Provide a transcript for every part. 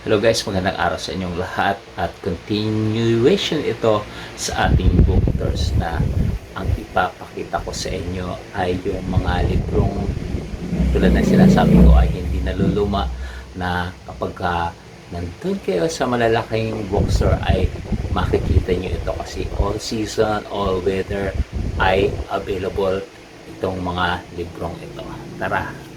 Hello guys, magandang araw sa inyong lahat at continuation ito sa ating book tours na ang ipapakita ko sa inyo ay yung mga librong tulad ng sinasabi ko ay hindi naluluma na kapag nandun kayo sa malalaking bookstore ay makikita nyo ito kasi all season, all weather ay available itong mga librong ito. Tara!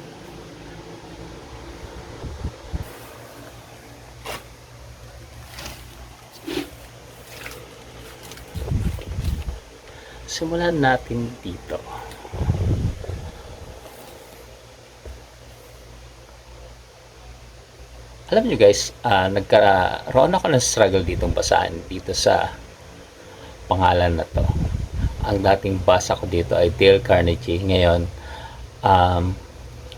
Simulan natin dito. Alam niyo guys, nagkaroon ako ng struggle ditong basahan dito sa pangalan na to. Ang dating basa ko dito ay Dale Carnegie. Ngayon,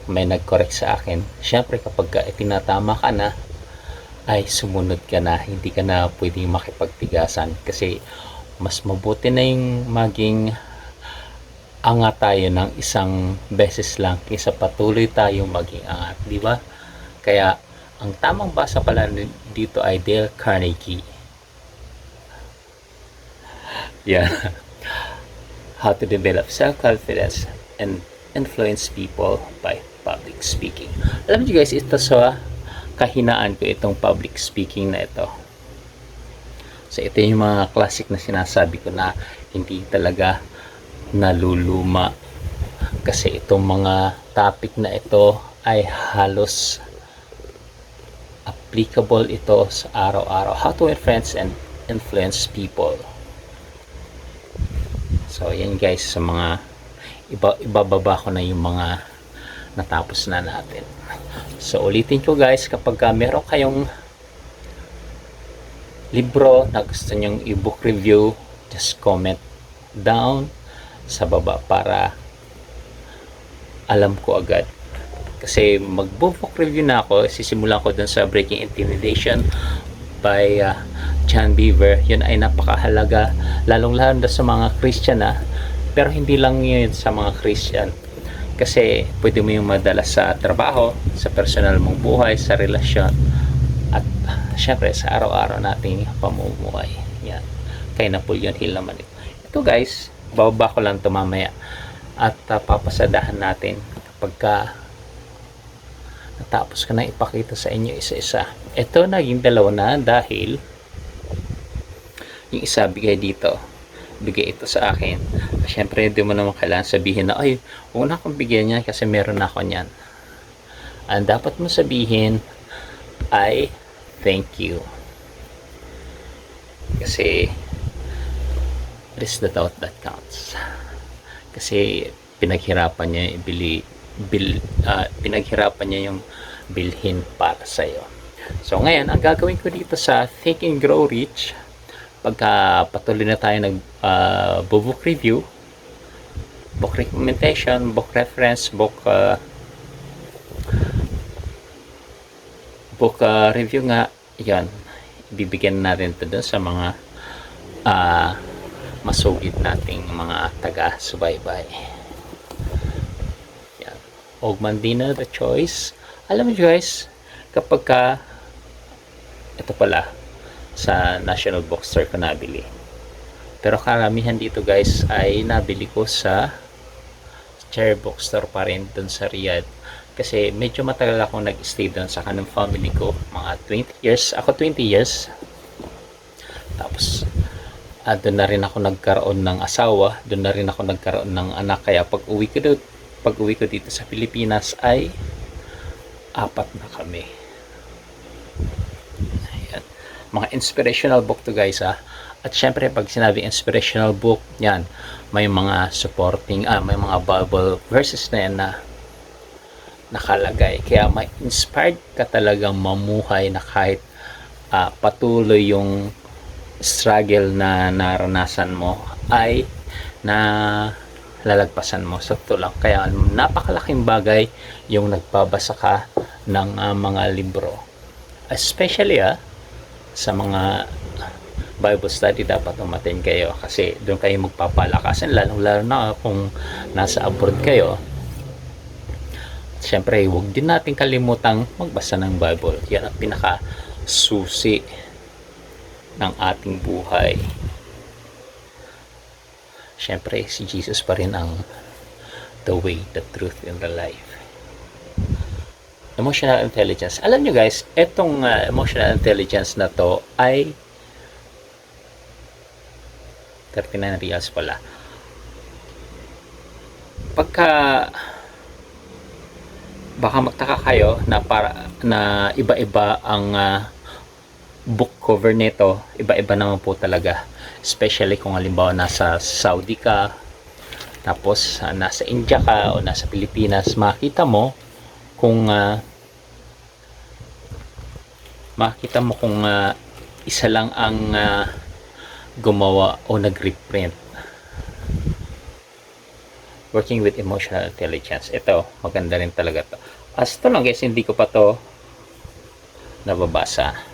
may nag-correct sa akin. Siyempre kapag itinatama ka na, ay sumunod ka na. Hindi ka na pwedeng makipagtigasan kasi mas mabuti na yung maging angat tayo ng isang beses lang kaysa patuloy tayong maging angat, di ba? Kaya ang tamang basa pala dito ay Dale Carnegie. Yeah. How to develop self-confidence and influence people by public speaking. Alam niyo guys, ito sa kahinaan ko itong public speaking na ito. So ito yung mga classic na sinasabi ko na hindi talaga naluluma kasi itong mga topic na ito ay halos applicable ito sa araw-araw. How to win friends and influence people. So yan guys, sa mga ibababa ko na yung mga natapos na natin. So ulitin ko guys, kapag meron kayong libro na gusto nyong i-book review, just comment down sa baba para alam ko agad. Kasi mag-book review na ako, sisimulan ko dun sa Breaking Intimidation by John Beaver. Yun ay napakahalaga, lalong-lalo sa mga Christian pero hindi lang yun sa mga Christian. Kasi pwede mo yung madala sa trabaho, sa personal mong buhay, sa relasyon, at syempre sa araw-araw nating pamumuhay. Yan. Kay Napoleon Hill naman ito. Ito guys, bababa ko lang ito mamaya at papasadahan natin kapag natapos ko na ipakita sa inyo isa-isa. Ito naging dalawa na dahil yung isa bigay dito, bigay ito sa akin. Syempre hindi mo naman kailangan sabihin na ay huwag na akong bigyan niya kasi meron na ako niyan. Ang dapat mo sabihin ay thank you. Kasi it is the thought that counts. Kasi pinaghirapan niya pinaghirapan niya yung bilhin para sa iyo. So ngayon, ang gagawin ko dito sa Think and Grow Rich, pagka patuloy na tayo nag book review, book recommendation, book reference, book review nga, yan, ibibigyan natin ito dun sa mga masugid nating mga taga-subaybay. Yan. Ogmandina the choice. Alam mo guys, kapag ito pala sa National Bookstore ko nabili, pero karamihan dito guys ay nabili ko sa Cherry Bookstore pa rin dun sa Riyadh. Kasi medyo matagal akong nag-stay doon sa kanang family ko. Mga 20 years. Ako 20 years. Tapos, doon na rin ako nagkaroon ng asawa. Doon na rin ako nagkaroon ng anak. Kaya pag uwi ko dito sa Pilipinas ay 4 na kami. Ayan. Mga inspirational book to guys At syempre pag sinabi inspirational book, yan, may mga supporting, may mga Bible verses na yan na nakalagay. Kaya may inspired ka talagang mamuhay na kahit patuloy yung struggle na naranasan mo ay na lalagpasan mo. So ito lang. Kaya napakalaking bagay yung nagbabasa ka ng mga libro. Especially sa mga Bible study, dapat umaten kayo kasi doon kayo magpapalakasan, lalong-lalo na kung nasa abroad kayo. Siyempre, huwag din natin kalimutang magbasa ng Bible. Yan ang pinaka susi ng ating buhay. Siyempre, si Jesus pa rin ang the way, the truth, and the life. Emotional intelligence. Alam nyo guys, etong emotional intelligence na to ay 39 reals pala. Pagka baka magtaka kayo na iba-iba ang book cover nito, iba-iba naman po talaga, especially kung halimbawa nasa Saudi ka, tapos nasa India ka o nasa Pilipinas, makita mo kung isa lang ang gumawa o nag-reprint. Working with emotional intelligence, ito maganda rin talaga to. As to lang guys, hindi ko pa to nababasa.